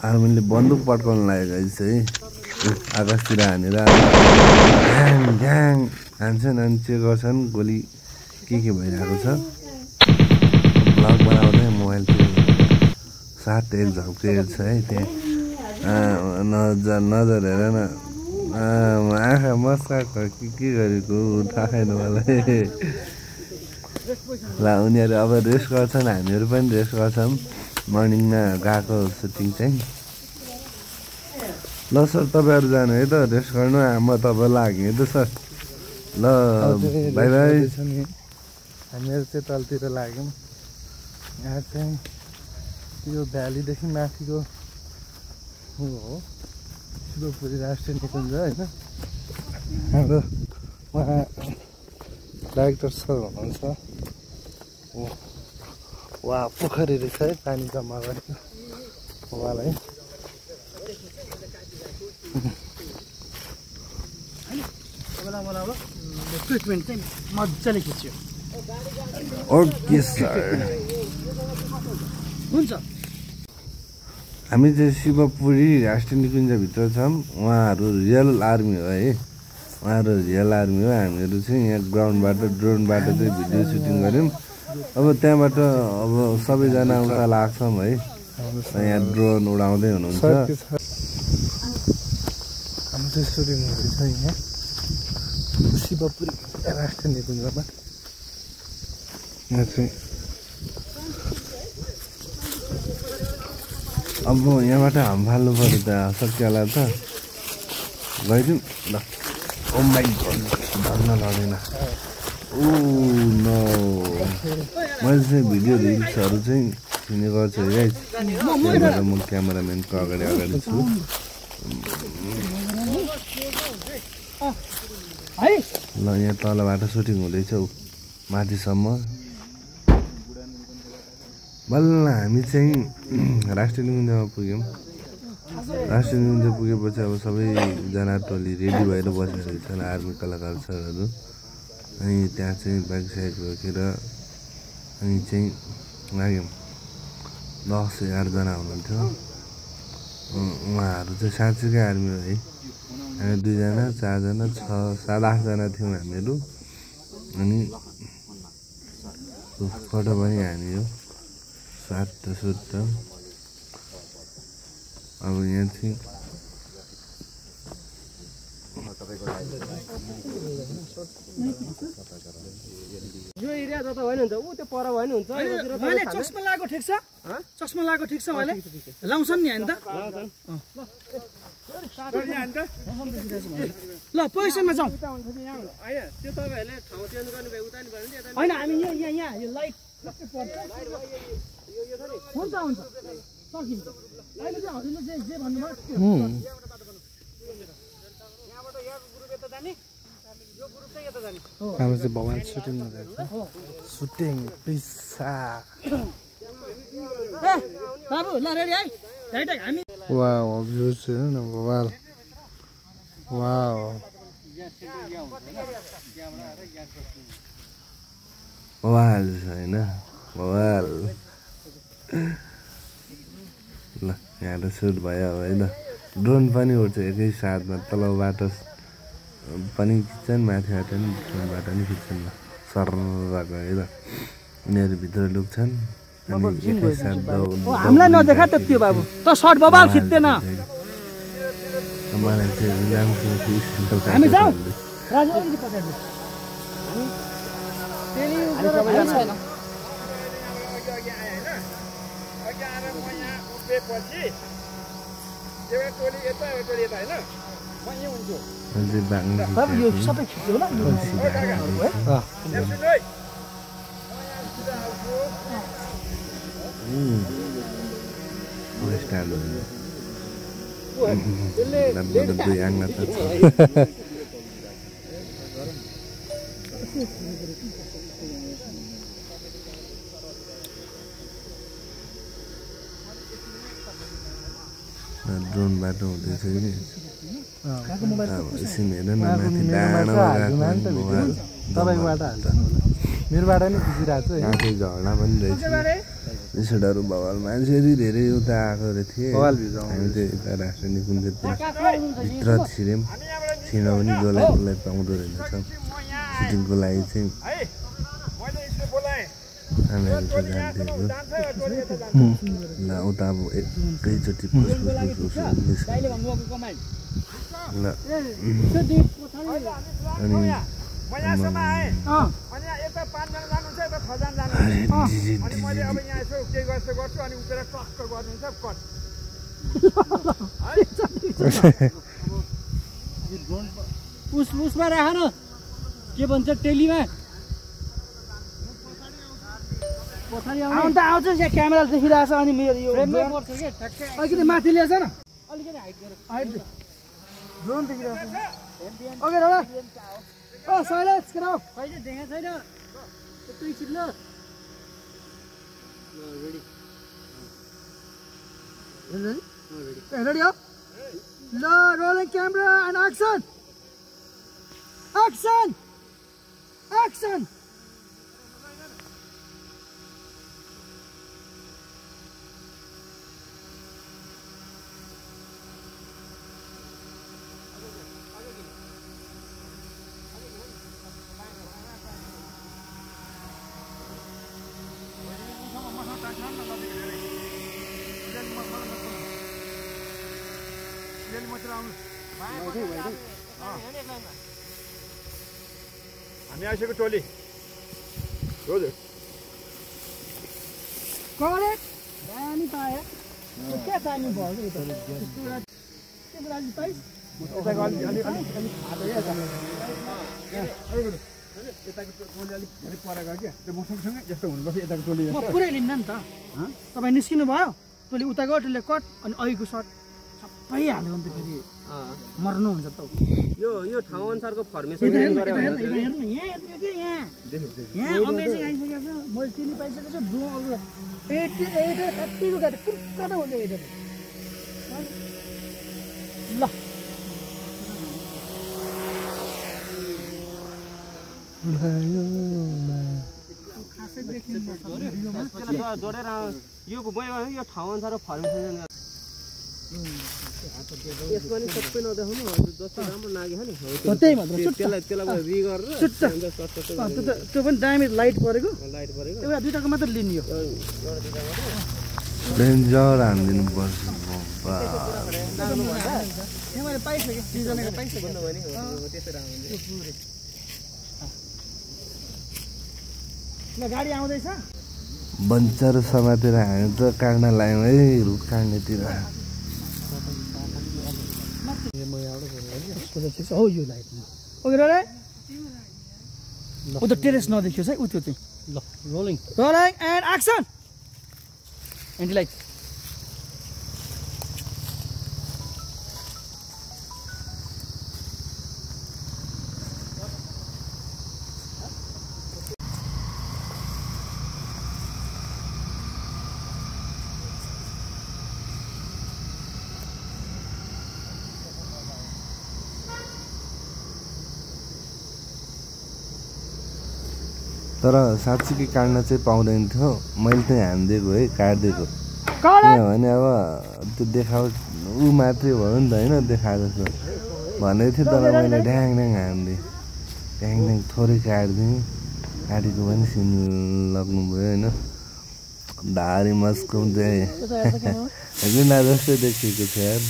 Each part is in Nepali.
आर्मीले बन्दुक पड्काउन लागेको है आकाशतिर हानेर ढ्याङ ढ्याङ हान्छन् अनि चेक गर्छन् गोली के भइरहेको छ। ब्लग बनाउँदै मोबाइलतिर सात एक झम्केको छ है त्यहाँ नजर हेर न आँखा मस्काको के गरेको थाहा छैन मलाई। ल उनीहरू अब रेस्ट गर्छन् हामीहरू पनि रेस्ट गर्छौँ। मर्निङमा गएको सुटिङ चाहिँ। ल सर तपाईँहरू जानु है त रेस्ट गर्नु म तपाईँलाई हागेँ त सर। ल बाई बाई। हामीहरू चाहिँ तलतिर लाग्यौँ। यहाँ चाहिँ यो भ्यालीदेखि माथिको हो शिवपुरी राष्ट्रिय निकुञ्ज होइन। हाम्रो उहाँ डाइरेक्टर सर हुनुहुन्छ। वा पोखरी रहेछ है पानी जम्मा गरेको उहाँलाई। ट्रिटमेन्ट चाहिँ मजाले खिच्यो। ओके सर हुन्छ। हामी चाहिँ शिवपुरी राष्ट्रिय निकुञ्जभित्र छौँ। उहाँहरू रियल आर्मी हो है। उहाँहरू रियल आर्मी हो। हामीहरू चाहिँ यहाँ ग्राउन्डबाट ड्रोनबाट चाहिँ भिडियो सुटिङ गऱ्यौँ। अब त्यहाँबाट अब सबैजना उता लाग्छौँ है। यहाँ ड्रोन उडाउँदै हुनुहुन्छ। हाम्रो चाहिँ सुटिङ हुँदैछ यहाँ शिवपुरी राष्ट्रिय निकुञ्जमा। यहाँ चाहिँ अब यहाँबाट हाम फाल्नु पऱ्यो त सकिहाल्यो त गइदिउँ ल। ओ माइ गड धन्न लडेन। ओ नो मैले चाहिँ भिडियो रिल्सहरू चाहिँ खिच्ने गर्छु है। त्यही भएर म क्यामेराम्यानको अगाडि छु। ल यहाँ तलबाट सुटिङ हुँदैछ माथिसम्म। बल्ल हामी चाहिँ राष्ट्रिय निकुञ्जमा पुग्यौँ। राष्ट्रिय निकुञ्ज पुगेपछि अब सबैजना टोली रेडी भएर बसिरहेको छन् आर्मी कलाकार सरहरू। अनि त्यहाँ चाहिँ बाइक साइक रोकेर अनि चाहिँ लाग्यौँ। 10-11 जना हुनुहुन्थ्यो। उहाँहरू चाहिँ साँच्चीकै आर्मी हो है। हामी 2 जना 4 जना 6 7 8 जना थियौँ हामीहरू। अनि फोटो पनि हानियो सुट। अब यहाँ चाहिँ यो एरिया जता होइन हुन्छ ऊ त्यो पर होइन हुन्छ। मैले चस्मा लगाएको ठिक छ। चस्मा लगाएको ठिक छ मैले लाउँछन् नि हैन त। ल पोजिसनमा जाउँ। हैन त्यो तपाईहरुले ठाउँ चेन्ज गर्ने भए उता नि भयो नि यता नि। हैन हामी यहाँ यो लाइट हुन्छ हुन्छ सकिन्छ। अहिले चाहिँ हजुरले जे भन्नुभयो यहाँबाट यहाँ ग्रुप यता जाने यो ग्रुप चाहिँ यता जाने। हाम्रो चाहिँ भगवान सुटिङ हुँदैछ। सुटिङ पिसा बाबु ल रेडी है राइट हामी। वाओ भ्यू चाहिँ न वाल वाओ वाल हैन वाल। ल यहाँ त सुट भयो है त। ड्रोन पनि उड्छ एकै साथमा। तलबाट पनि खिच्छन् माथिबाट पनि ड्रोनबाट पनि खिच्छन्। ल सर्रको है त। उनीहरू भित्र लुक्छन् अनि एकै साथ हामीलाई नदेखा त त्यो बाबु त सर्ट बबाल खिच्दैन। मलाई चाहिँ हामी जाऊ राजु अलिकति पछाडि यो सबै खिच्यो होला। ड्रोनबाट हुँदैछ कि एकछिन हेर न माथि डाँडामा तपाईँकोबाट हाल्छ मेरोबाट नि खिचिरहेको छु। झर्ना पनि रहेछ। रिसोर्टहरू बवाल मान्छेहरू धेरै उता आएको थिए बवाल भिजाउँ हामी त यता राष्ट्रिय कुन चाहिँ भित्र छिर्यौँ छिर्न पनि डोलाई पाउँदो रहेछ सुटिङको लागि चाहिँ हामीहरू त जान्थ्यो ल उता अब एकैचोटि ल उसमा राख न के भन्छ टेलीमा आउँछ यहाँ क्यामेरा देखिरहेछ अनि मेरो यो अलिकति माथि लिएछ न अलिकति हाइट ड्रोन देखिरहेछ ओके दादा ओ साइलेन्स केटा होइन देखेको छैन त्यही छिट्लो रेडी हो ल rolling camera and action action action हामी आइसक्यो टोली रोजर कले दामी पायो के दामी भयो के बुढाले पाइस यताको अलि खाँदै यताको टोली अलिक धेरै परेको क्या त्यो मौसमसँगै यस्तो हुनुपर्छ यताको टोली म पुरै लिन्न नि त तपाईँ निस्किनु भयो टोली उताको टोली कट अनि अहिलेको सर्ट सबै हाल्यो भने त फेरि मर्नुहुन्छ त यो ठाउँ अनुसारको फर्मेसन यहाँ अमेजिङ आइसकेको छ मैले चिनी पाइसकेको छु ड्रो अब 88 को गाडी पुरा हुन्छ एट ल जोडेर यो यो ठाउँ अनुसारको फर्मेसन यसमा नि सबै नदेखाउनु जस्तो राम्रो लाग्यो नि त्यही मात्र त्यसलाई रि गरेर त्यो पनि दामी लाइट परेको एउटा दुईटाको मात्र लिने यो डेन्जर हानिदिनु पर्छ मैले पाइसकेँ सिजनको पाइसकेँ ल गाडी आउँदैछ बन्चर समातेर हामी त काट्न लाग्यौँ है रुख काट्नेतिर हो यो लाइट ओके रे ऊ त टेरेस नदेखियोस् है ऊ त्यो चाहिँ ल rolling and action anti light तर साँच्चीकै काट्न चाहिँ पाउँदैन थियो मैले चाहिँ हानिदिएको है काटिदिएको किनभने अब त्यो देखाउ ऊ मात्रै भयो नि त होइन देखाएको थियो भनेको थियो तर मैले ड्याङ ड्याङ हानिदिएँ ड्याङ ड्याङ थोरै काटिदिएँ काटेको पनि सिन लग्नुभयो होइन धारी मस्कौँ चाहिँ गुन्डा जस्तै देखिएको थियो यार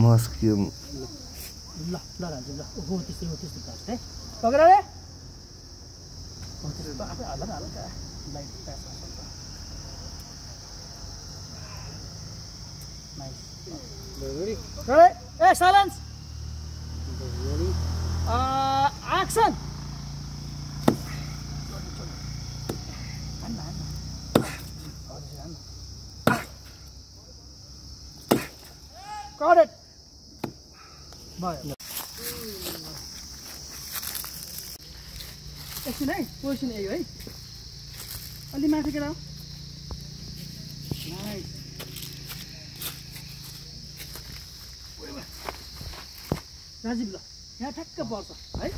मस्क्यो ल ल राजु ल ओहो त्यस्तै हो त्यस्तै काट्छ है पक्रा रे आफै हल्का लाइट प्यास nice ready A silence action Got it. भयो एकछिन है पोजिसन यही है अलि माथि केटा हो नाइस राजीव ल यहाँ ठ्याक्क पर्छ है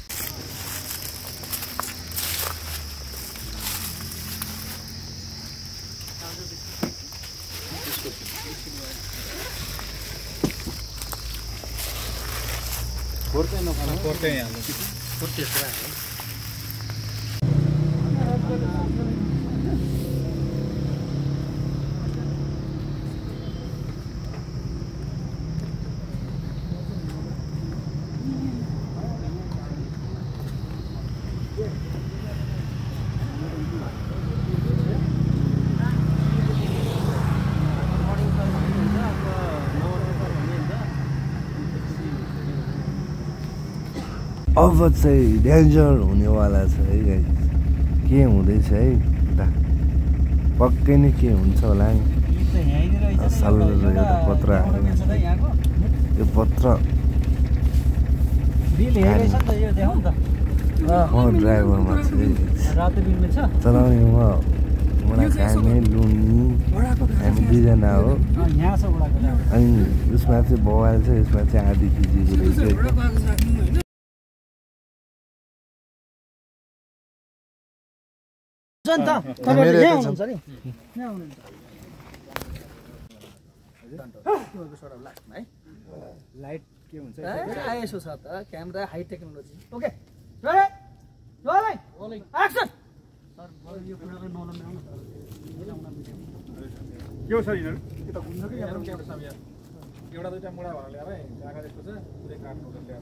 अब चाहिँ डेन्जर हुनेवाला छ है गाइस के हुँदैछ है दा पक्कै नै के हुन्छ होला नि सल्लो एउटा पत्र यो पत्र ड्राइभरमा चाहिँ चलाउनेमा मलाई खाने लुनी हामी दुईजना हो अनि उसमा चाहिँ बवाल छ यसमा चाहिँ आधी केजीको रहेछ लाइट के हुन्छ आइएसओ छ त camera high technology okay ready rolling action sir यो कुराको नलम आउनु के हो सर यिनीहरू के त घुम्छ कि यहाँ क्यामेरा साम यहाँ एउटा दुईटा मुडा भएर ल्याएर है जागा जस्तो छ पुरै काट्नु ल्याएर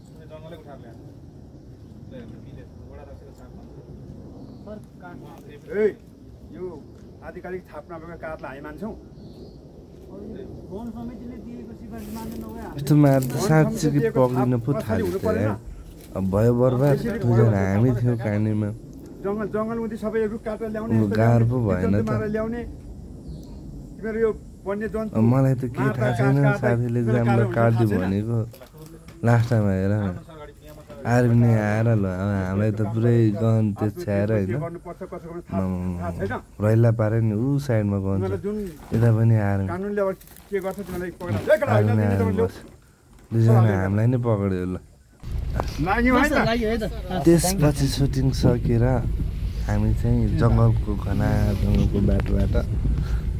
पुरै जङ्गलै उठाएर ल्याएर मिले मुडा जस्तो छाप्नु सर काट्नु ए यो आधिकारिक छाप्न गएको काठलाई हामी मान्छौँ यस्तो मार्दा साँच्चै पक्रिन पो थाल्यो अब भयो बर्बाद दुईजना हामी थियौँ कानेमा जङ्गल उति सबै रुख काटेर ल्याउने गाह्रो पो भएन त ल्याउने तिमीहरू यो वन्यजन्तु मलाई त के थाहा छैन साथीले जाममा काटिदियो भनेको लास्ट टाइम हेर आर्मी नै आएर ल हामीलाई त पुरै गन त्यछ्याएर होइन रैला पारे नि ऊ साइडमा गन्छ यता पनि आर्मी दुईजना हामीलाई नै पक्रियो ल त्यसपछि सुटिङ सकेर हामी चाहिँ जङ्गलको घना जङ्गलको बाटोबाट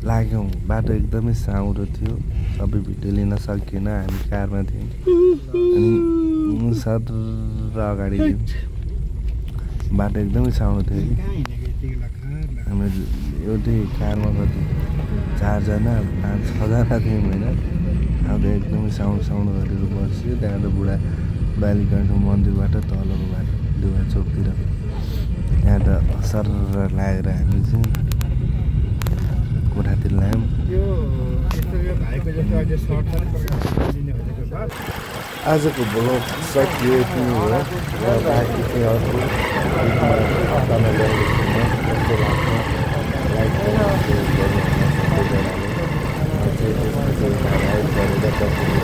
लाग्यौँ बाटो एकदमै साउरो थियो सबै भिडियो लिन सकिएन हामी कारमा थियौँ अनि सर अगाडि बाटो एकदमै साउरो थियो कि हामी एउटै कारमा कति 4 जना 5-6 जना थियौँ होइन अब एकदमै साउन्ड गरेर बस्यो त्यहाँबाट बुढालीगढको मन्दिरबाट तलको बाटो दुवा चोकतिर यहाँ त सर लागेर हामी चाहिँ कोठातिर ल्यायौँ आजको भ्लग सकियो यति हो र बाँकी चाहिँ अर्को लाइक